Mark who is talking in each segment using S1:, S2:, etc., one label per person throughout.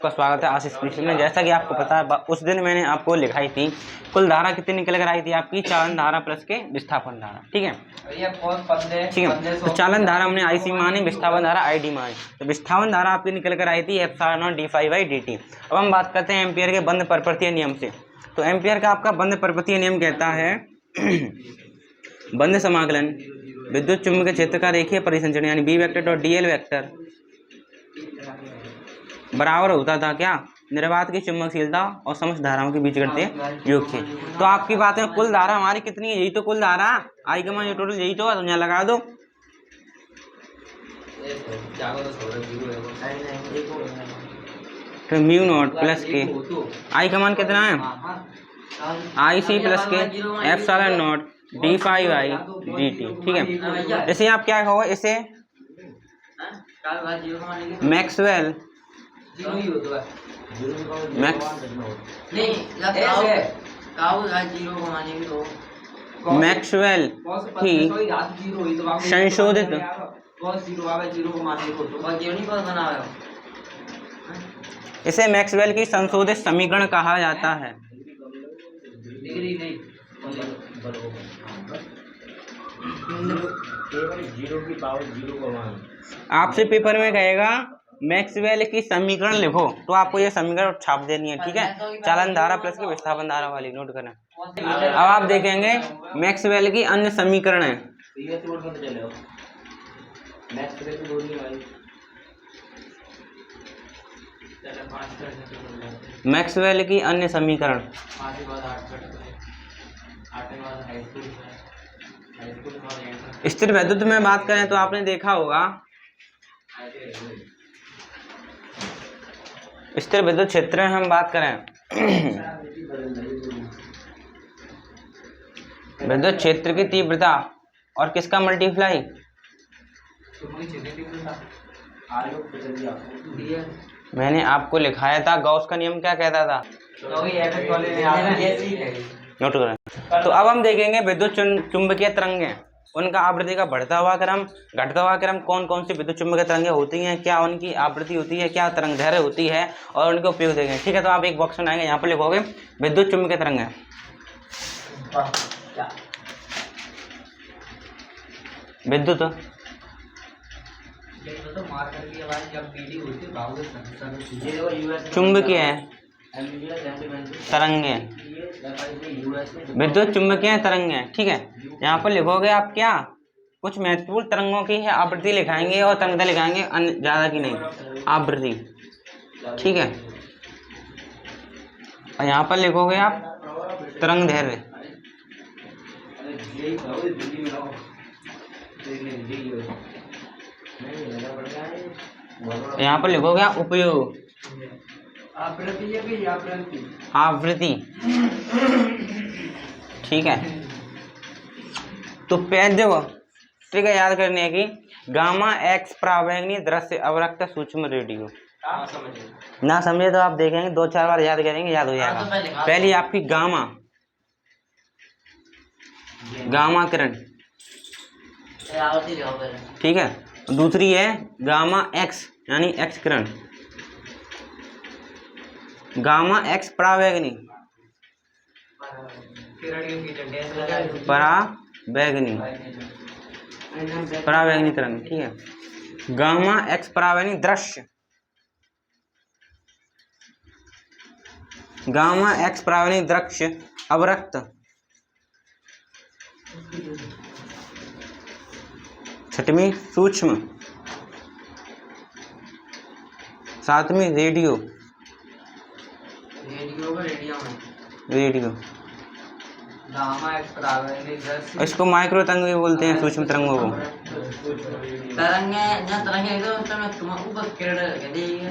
S1: आपका स्वागत है आशीष कृषि में। जैसा कि आपको पता है उस दिन मैंने आपको लिखाई थी कुल धारा कितनी निकल कर आई थी आपकी, चालन धारा प्लस के विस्थापन धारा। ठीक है, ठीक है। तो चालन धारा हमने आईसी मानी, विस्थापन धारा आईडी मानी। तो विस्थापन धारा आपकी निकल कर आई थी एप्सिलॉन d∅dt। अब हम बात करते हैं एम्पियर के बंद परपथीय नियम से। तो एम्पियर का आपका बंद परपथीय नियम कहता है बंद समाकलन विद्युत चुम्बकीय क्षेत्र का रेखीय परिसंचरण यानी B vector dot DL vector बराबर होता था क्या, निर्वात की चुंबकशीलता और समस्त धाराओं के बीच करते योग के। तो आपकी बात है कुल धारा हमारी कितनी है, यही तो कुल धारा आई का मान टोटल यही तो यहाँ लगा दो। तो म्यू नॉट प्लस के आई का मान कितना है, आई सी प्लस के एप्सिलॉन नॉट d∅dt। ठीक है, इसे आप क्या कहोगे, इसे मैक्सवेल मैक्सवेल की संशोधित इसे मैक्सवेल की संशोधित समीकरण कहा जाता है। आपसे पेपर में कहेगा मैक्सवेल की समीकरण लिखो, तो आपको ये समीकरण छाप देनी है। ठीक है, चालन धारा प्लस की विस्थापन धारा वाली नोट करना। अब आप देखेंगे मैक्सवेल की अन्य समीकरण है। मैक्सवेल की अन्य समीकरण स्थिर वैद्युत में बात करें तो आपने देखा होगा स्थिर विद्युत क्षेत्र में हम बात करें विद्युत क्षेत्र की तीव्रता और किसका मल्टीप्लाई, मैंने आपको लिखाया था गॉस का नियम क्या कहता था, नोट करें। तो अब हम देखेंगे विद्युत चुंबकीय तरंगें, उनका आवृत्ति का बढ़ता हुआ क्रम घटता हुआ क्रम, कौन कौन सी विद्युत चुंबकीय तरंगें होती हैं, क्या उनकी आवृत्ति होती है, क्या तरंग दैर्घ्य होती है और उनके उपयोग देखेंगे। ठीक है, तो आप एक बॉक्स बनाएंगे, यहाँ पर लिखोगे विद्युत चुंबकीय तरंगें। विद्युत चुंबकीय तरंगें, विद्युत चुंबकीय तरंगें। ठीक है, यहाँ पर लिखोगे आप क्या, कुछ महत्वपूर्ण तरंगों की है आवृत्ति लिखाएंगे और तरंगता लिखाएंगे, ज्यादा की नहीं, आवृत्ति। ठीक है, और यहाँ पर लिखोगे आप तरंग दैर्घ्य। यहाँ पर लिखोगे आप उपयोग आवृत्ति। ठीक है, तो देखो ठीक है, याद करने की गामा एक्स परावैंगनी दृश्य अवरक्त सूक्ष्म रेडियो। ना समझे तो आप देखेंगे 2-4 बार याद करेंगे, याद हो जाएगा। पहली आपकी गामा किरण, ठीक है। दूसरी है गामा एक्स यानी एक्स किरण, गामा एक्स परावैंगनी परावैंगनी तरंग। ठीक है, गामा एक्स परावैंगनी दृश्य, गामा एक्स परावैंगनी दृश्य अवरक्त। छठवीं सूक्ष्म, सातवीं रेडियो, इसको माइक्रो तरंग भी बोलते हैं, सूक्ष्म तरंगों को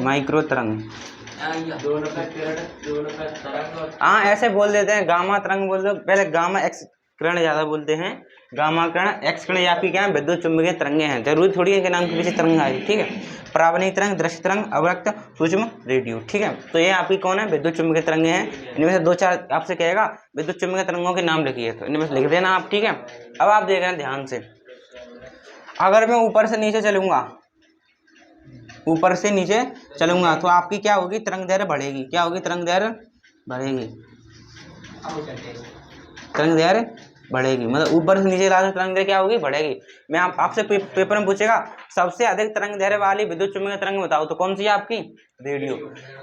S1: माइक्रो तरंग। हाँ ऐसे बोल देते हैं, गामा तरंग बोल दो, पहले गामा एक्स किरण ज्यादा बोलते हैं, गामा किरण एक्स किरण आपकी क्या है, विद्युत चुंबकीय तरंगें हैं। जरूरी थोड़ी है कि नाम के पीछे तरंग आई। ठीक है, परावैंगनी तरंग, दृश्य तरंग, अवरक्त, सूक्ष्म, रेडियो। ठीक है, तो ये आपकी कौन है, विद्युत चुंबकीय तरंगें हैं। इनमें से 2-4 आपसे कहेगा विद्युत चुंबकीय तरंगों के नाम लिखिए, तो इनमें से लिख देना आप। ठीक है, अब आप देख रहे हैं ध्यान से, अगर मैं ऊपर से नीचे चलूंगा ऊपर से नीचे चलूंगा तो आपकी क्या होगी, तरंग दैर्घ्य बढ़ेगी। क्या होगी, तरंग दैर्घ्य बढ़ेगी। तरंग दैर्घ्य बढ़ेगी, मतलब ऊपर से नीचे ला तो तरंग दैर्घ्य क्या होगी, बढ़ेगी। मैं आपसे पेपर में पूछेगा सबसे अधिक तरंग दैर्घ्य वाली विद्युत चुम्बकीय तरंग बताओ, तो कौन सी है आपकी, रेडियो।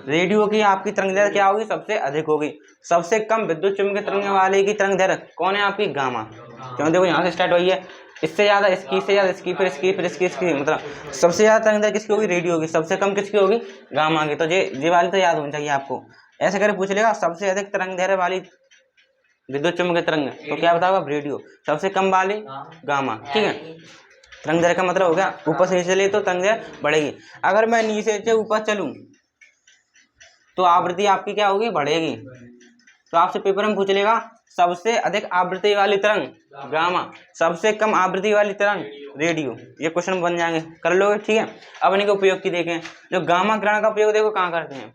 S1: रेडियो की आपकी तरंग दैर्घ्य क्या होगी, सबसे अधिक होगी। सबसे कम विद्युत चुम्बकीय तरंग वाले की तरंग दैर्घ्य कौन है आपकी, गामा। क्यों, देखो यहाँ से स्टार्ट हुई है, इससे ज्यादा इसकी, इससे ज्यादा इसकी, फिर इसकी, फिर इसकी, मतलब सबसे ज्यादा तरंग दैर्घ्य किसकी होगी, रेडियो की। सबसे कम किसकी होगी, गामा की। तो ये वाली तो याद होनी चाहिए आपको। ऐसे करके पूछ लेगा सबसे अधिक तरंग दैर्घ्य वाली विद्युत चुम्बकीय तरंग, तो क्या बताओगे, रेडियो। सबसे कम वाली गामा, ठीक है। तरंग दैर्घ्य का मतलब हो गया ऊपर से नीचे चले तो तरंग दैर्घ्य बढ़ेगी। अगर मैं नीचे से ऊपर चलूं तो आवृत्ति आपकी क्या होगी, बढ़ेगी। तो आपसे पेपर में पूछ लेगा सबसे अधिक आवृत्ति वाली तरंग गामा, सबसे कम आवृत्ति वाली तरंग रेडियो। ये क्वेश्चन बन जाएंगे, कर लोगे, ठीक है। अब इनके उपयोग की देखें। जो गामा किरण का प्रयोग देखो कहाँ करते हैं,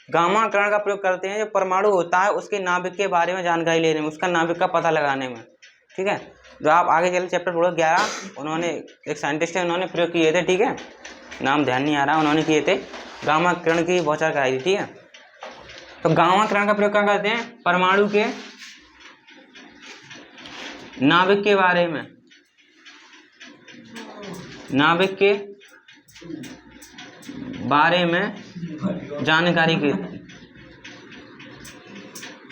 S1: गामा किरण का प्रयोग करते हैं जो परमाणु होता है उसके नाभिक के बारे में जानकारी लेने में, उसका नाभिक का पता लगाने में, ठीक है। जो आप आगे चले चैप्टर पढ़ो 11, उन्होंने एक साइंटिस्ट है, उन्होंने प्रयोग किए थे, ठीक है। नाम ध्यान नहीं आ रहा, उन्होंने किए थे, गामा किरण की बौछार कराई थी, ठीक है। तो गामा किरण का प्रयोग क्या करते हैं, परमाणु के नाभिक के बारे में, नाभिक के बारे में जानकारी के,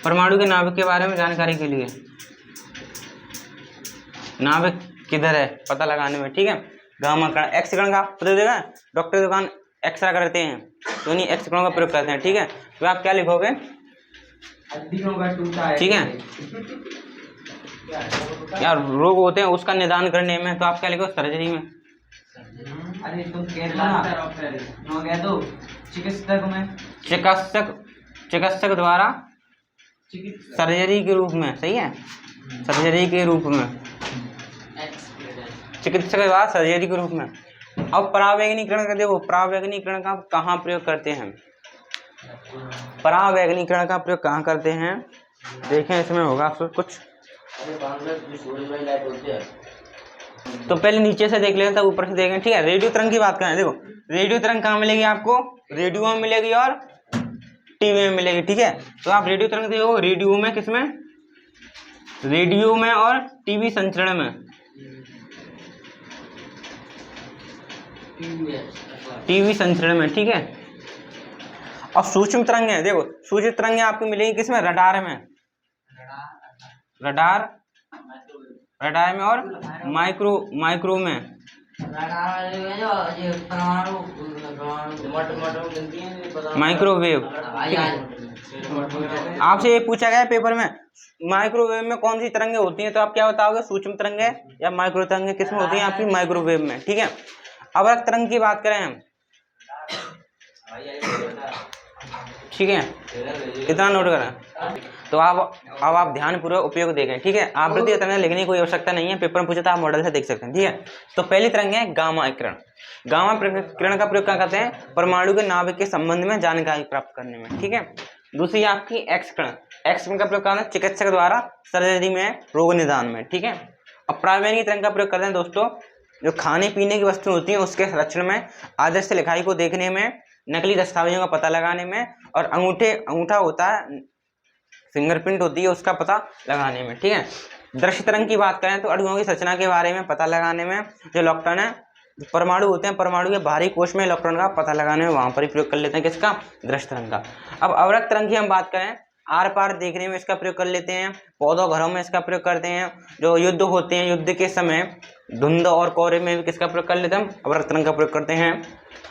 S1: परमाणु के नाभिक के बारे में जानकारी के लिए, नाभिक किधर है पता लगाने में, ठीक है। गामा किरण, एक्स किरण का प्रयोग देगा, डॉक्टर दुकान एक्सरा करते हैं तो नहीं एक्स किरणों का प्रयोग करते हैं, ठीक है। तो आप क्या लिखोगे, ठीक है। यार रोग होते हैं उसका निदान करने में, तो आप क्या लिखो, सर्जरी में। अरे तुम तो चिकित्सक में, चिकित्सक द्वारा सर्जरी के रूप में, सही है, सर्जरी के रूप में, चिकित्सक द्वारा सर्जरी के रूप में। अब परावैगनीकरण का देखो, परावैगनीकरण का कहाँ प्रयोग करते हैं, परावैगनीकरण का प्रयोग कहाँ करते हैं, देखें इसमें होगा कुछ। तो पहले नीचे से देख लेते हैं, ऊपर से देखें, ठीक है। रेडियो तरंग की बात करें, देखो रेडियो तरंग कहाँ मिलेगी आपको, रेडियो में मिलेगी और टीवी में मिलेगी, ठीक है। तो आप रेडियो तरंग देखो, रेडियो में, किसमें, रेडियो में और टीवी संचरण में, टीवी संचरण में, ठीक है। और सूक्ष्म तरंग है, देखो सूक्ष्म तरंग आपको मिलेगी किसमें, रडार में, रडार, रडार में और माइक्रो में, माइक्रोवेव, ठीक है। आपसे ये पूछा गया पेपर में, माइक्रोवेव में कौन सी तरंगें होती हैं, तो आप क्या बताओगे, सूक्ष्म तरंगें या माइक्रो तरंगें किसमें होती हैं आपकी, माइक्रोवेव में, ठीक है। अवरक्त तरंग की बात करें हम, ठीक है, कितना नोट करें। तो अब आप ध्यानपूर्वक उपयोग देखें, ठीक है। आवृत्ति तरंग लिखने की कोई आवश्यकता नहीं है, पेपर में पूछा था, आप मॉडल से देख सकते हैं, ठीक है। तो पहली तरंग है गामा किरण। गामा किरण का प्रयोग क्या करते हैं, परमाणु के नाभिक के संबंध में जानकारी प्राप्त करने में, ठीक है। दूसरी आपकी एक्स किरण, एक्स किरण का प्रयोग करते हैं चिकित्सक द्वारा सर्जरी में, रोग निदान में, ठीक है। और परावैगनी तरंग का प्रयोग करते हैं दोस्तों जो खाने पीने की वस्तु होती हैं उसके संरक्षण में, आदर्श लिखाई को देखने में, नकली दस्तावेजों का पता लगाने में, और अंगूठा होता है, फिंगरप्रिंट होती है, उसका पता लगाने में, ठीक है। दृश्य तरंग की बात करें तो अणुओं की संरचना के बारे में पता लगाने में, जो इलेक्ट्रॉन है, परमाणु होते हैं, परमाणु के बाहरी कोश में इलेक्ट्रॉन का पता लगाने में, वहां पर ही प्रयोग कर लेते हैं किसका, दृश्य तरंग का। अब अवरक्त तरंग की हम बात करें, आर पार देखने में इसका प्रयोग कर लेते हैं, पौधों घरों में इसका प्रयोग करते हैं, जो युद्ध होते हैं युद्ध के समय धुंध और कोहरे में भी किसका प्रयोग कर लेते हैं, अवरक्त तरंग का प्रयोग करते हैं।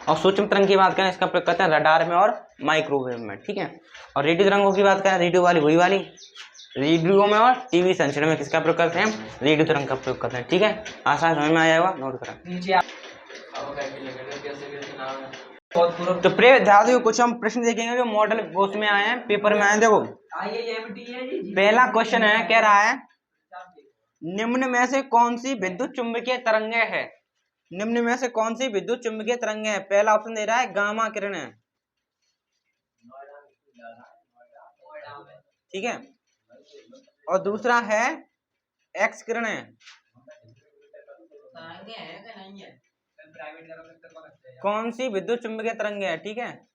S1: और सूक्ष्म तरंग की बात करें इसका प्रयोग करते हैं रडार में और माइक्रोवेव में, ठीक है। और रेडियो तरंगों की बात करें, रेडियो वाली वही वाली, रेडियो में और टीवी संचरण में किसका प्रयोग करते हैं, रेडियो तरंग का प्रयोग करते हैं, ठीक है। आसान समझ में आ जाएगा, नोट करें। तो प्रिय कुछ हम प्रश्न देखेंगे जो मॉडल उसमें आए हैं, पेपर में आए हैं। देखो पहला क्वेश्चन है, कह रहा है निम्न में से कौन सी विद्युत चुंबकीय तरंगें है, निम्न में से कौन सी विद्युत चुंबकीय तरंगें है। पहला ऑप्शन दे रहा है गामा किरण है, ठीक है। और दूसरा है एक्स किरण है, कौन सी विद्युत चुम्बकीय तरंग है, ठीक है।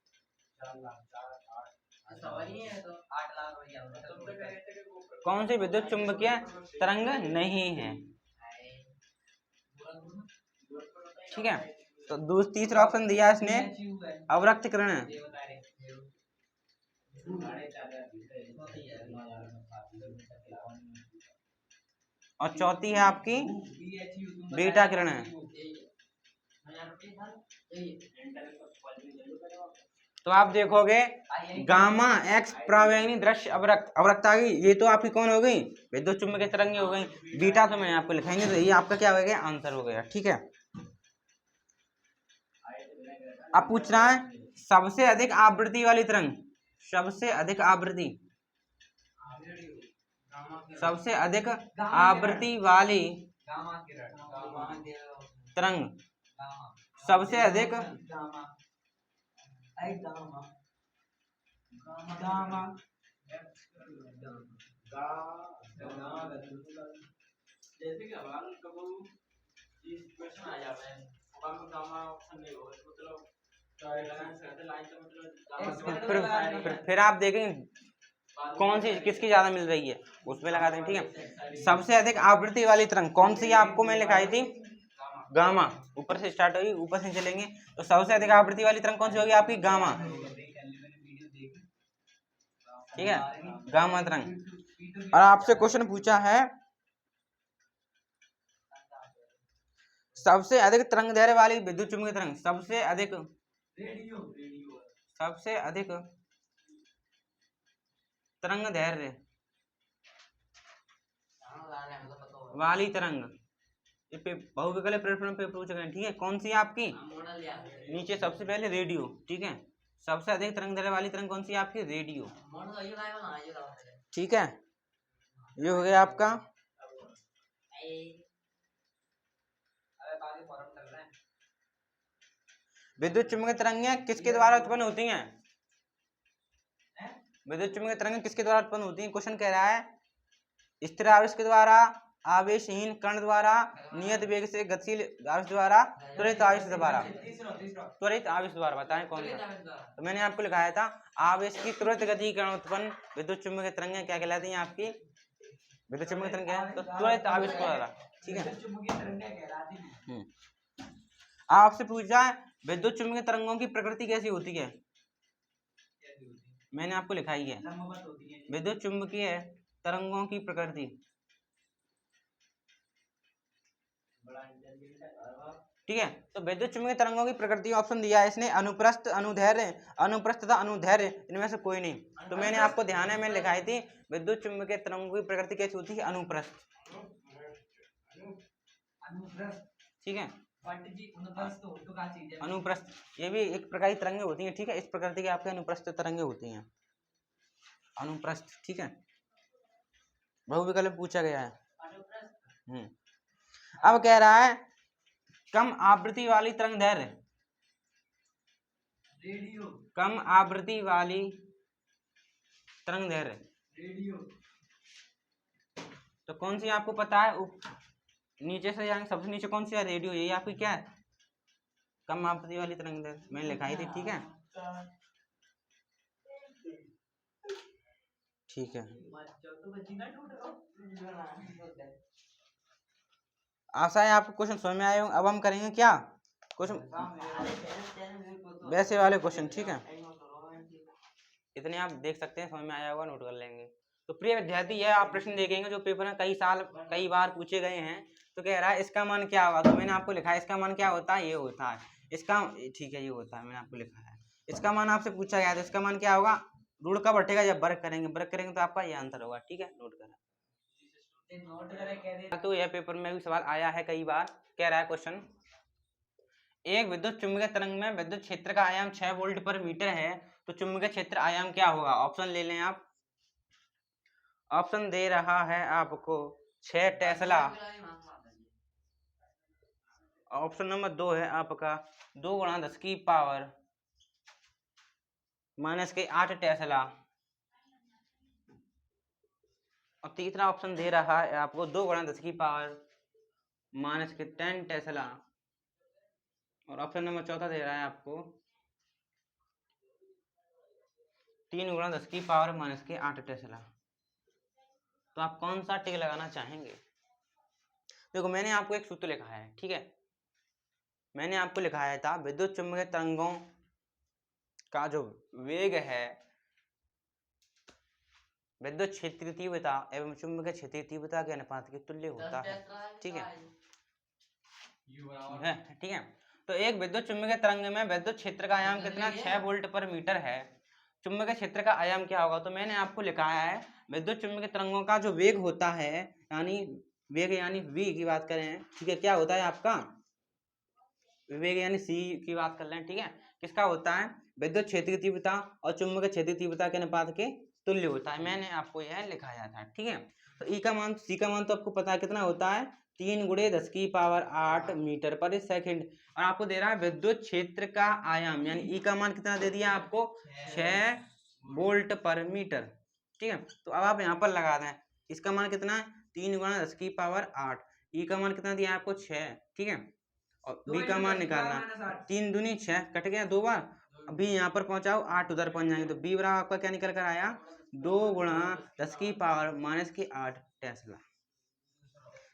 S1: कौन सी विद्युत चुम्बकीय तरंग नहीं है, ठीक है। तो तीसरा ऑप्शन दिया इसने अवरक्त किरण, और चौथी है आपकी बीटा किरण है। तो आप देखोगे गामा एक्स परावैंगनी दृश्य अवरक्त, अवरक्त आ गई, ये तो आपकी कौन हो गई, विद्युत चुम्बकीय तरंगे हो गई। बीटा तो मैं आपको लिखाएंगे, तो ये आपका क्या हो गया, आंसर हो गया, ठीक है। अब पूछ रहा है सबसे अधिक आवृत्ति वाली तरंग, सबसे अधिक आवृत्ति, सबसे अधिक आवृत्ति वाली तरंग, सबसे अधिक फिर आप देखेंगे कौन सी किसकी ज्यादा मिल रही है, उसमें लगा दें, ठीक है। सबसे अधिक आवृत्ति वाली तरंग कौन सी आपको मैं लिखाई थी, गामा, ऊपर से स्टार्ट होगी ऊपर से चलेंगे, तो सबसे अधिक आवृत्ति वाली तरंग कौन सी होगी आपकी, गामा, ठीक है, गामा तरंग। और आपसे क्वेश्चन पूछा है सबसे अधिक तरंग दैर्ध्य वाली विद्युत चुम्बकीय तरंग, सबसे अधिक, सबसे अधिक तरंग दैर्ध्य वाली तरंग, ये बहुविकल्प प्रश्न पे पूछ गए, ठीक है। कौन सी है आपकी, नीचे सबसे पहले रेडियो, ठीक है। सबसे अधिक तरंग दैर्ध्य वाली तरंग कौन सी है आपकी, रेडियो, ठीक है। ये हो गया आपका। विद्युत चुम्बकीय तरंगें किसके द्वारा उत्पन्न होती हैं, विद्युत चुम्बकीय तरंगें किसके द्वारा उत्पन्न होती हैं, क्वेश्चन कह रहा है स्थिर आवेश के द्वारा, आवेशहीन कण द्वारा, नियत वेग से गतिशील आवेश द्वारा, त्वरित आवेश द्वारा, त्वरित आवेश द्वारा, बताएं कौन सा। तो मैंने आपको लिखाया था आवेश की त्वरित गति के कारण उत्पन्न विद्युत चुम्बकीय तरंगें क्या कहलाती हैं आपकी, विद्युत चुम्बकीय तरंग क्या है, तो त्वरित आवेश द्वारा, ठीक है। आपसे पूछा है विद्युत चुम्बकीय तरंगों की प्रकृति कैसी होती है, मैंने आपको लिखाई है विद्युत चुम्बकीय तरंगों की प्रकृति, ठीक है। तो विद्युत चुम्बकीय तरंगों की प्रकृति ऑप्शन दिया है इसने अनुप्रस्थ, अनुदैर्ध्य, अनुप्रस्थ तथा अनुदैर्ध्य, इनमें से कोई नहीं। तो मैंने आपको ध्यान है, मैं लिखाई थी विद्युत चुम्बकीय तरंगों की प्रकृति कैसी होती है, अनुप्रस्थ, ठीक है। अनुप्रस्थ, ये भी एक प्रकार की तरंगे होती हैं, ठीक है। इस प्रकृति की आपके अनुप्रस्थ तरंगे होती हैं, अनुप्रस्थ, ठीक है। बहुविकल्प पूछा गया है। अब कह रहा है कम आवृत्ति वाली तरंग दैर्ध्य, कम आवृत्ति वाली तरंग दैर्ध्य, तो कौन सी आपको पता है, नीचे से जाएंगे सबसे नीचे कौन सी है, रेडियो, यही आपकी क्या है, कम आवृत्ति वाली तरंग दैर्ध्य, मैंने लिखाई थी, ठीक है, ठीक है। आशा है आपको क्वेश्चन समझ में आए होंगे। अब हम करेंगे क्या, क्वेश्चन वैसे वाले क्वेश्चन, ठीक है। इतने आप देख सकते हैं, समझ में आया होगा, नोट कर लेंगे। तो प्रिय विद्यार्थी, यह आप प्रश्न देखेंगे जो पेपर में कई बार पूछे गए हैं। तो कह रहा है इसका मान क्या होगा, तो मैंने आपको लिखा है इसका मान क्या होता है, ये होता है इसका, ठीक है, ये होता है, मैंने आपको लिखा है इसका मान आपसे पूछा गया, तो इसका मान क्या होगा, रूढ़ कब हटेगा, जब वर्क करेंगे तो आपका ये आंसर होगा, ठीक है। नोट करें, तो यह पेपर में भी सवाल आया है कई बार। कह रहा है क्वेश्चन, एक विद्युत चुम्बकीय तरंग में विद्युत क्षेत्र का आयाम 6 वोल्ट पर मीटर है, तो चुम्बकीय क्षेत्र आयाम क्या होगा। ऑप्शन ले लें आप, ऑप्शन दे रहा है आपको 6 टेस्ला, ऑप्शन नंबर 2 है आपका 2 × 10⁻⁻⁸ टेस्ला, और तीसरा ऑप्शन दे रहा है आपको 2 × 10⁻⁻10 टेस्ला, और ऑप्शन नंबर चौथा दे रहा है आपको 3 गुणा 10 की पावर माइनस के 8 टेस्ला। तो आप कौन सा टिक लगाना चाहेंगे? देखो मैंने आपको एक सूत्र लिखा है, ठीक है, मैंने आपको लिखाया था विद्युत चुम्बकीय तरंगों का जो वेग है विद्युत क्षेत्रीय तीव्रता एवं चुंबकीय क्षेत्रीय तीव्रता के अनुपात के तुल्य होता है, ठीक है, ठीक है। तो एक विद्युत चुम्बकीय तरंग में विद्युत क्षेत्र का आयाम कितना 6 वोल्ट पर मीटर है, चुंबकीय क्षेत्र का आयाम क्या होगा? तो मैंने आपको लिखाया है विद्युत चुम्बकीय तरंगों का जो वेग होता है यानी वेग यानी v की बात करें, ठीक है, क्या होता है आपका वेग यानी c की बात कर लें, ठीक है, किसका होता है? विद्युत क्षेत्रीय तीव्रता और चुंबकीय क्षेत्रीय तीव्रता के अनुपात के तुल्य होता है। मैंने आपको यह लिखाया था, ठीक है। तो ई का मान सी का मान तो आपको पता है कितना होता है 3 गुणे 10 की पावर 8 मीटर पर सेकंड। और आपको दे रहा है विद्युत क्षेत्र का आयाम यानी ई का मान कितना दे दिया आपको 6 वोल्ट पर मीटर, ठीक है। तो अब आप यहाँ पर लगा दें इसका मान कितना है 3 गुणा 10 की पावर 8, ई का मान कितना दिया आपको 6, ठीक है, और बी का मान निकालना 3 दूनी 6 कट गया 2 बार, अभी यहाँ पर पहुंचाओ 8 उधर पहुंच जाएंगे, तो बी बराबर आपका क्या निकल कर आया 2 गुणा 10 की पावर माइनस की 8 टेस्ला।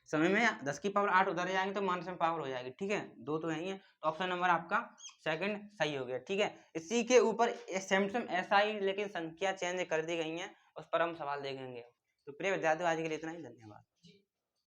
S1: समय में 10 की पावर 8 उधर जाएंगे तो माइनस में पावर हो जाएगी, ठीक है, दो तो यही है। तो ऑप्शन नंबर आपका सेकंड सही हो गया, ठीक है। इसी के ऊपर सेम ऐसा ही लेकिन संख्या चेंज कर दी गई है, उस पर हम सवाल देखेंगे। तो प्रिय विद्यार्थियों आज के लिए इतना ही, धन्यवाद।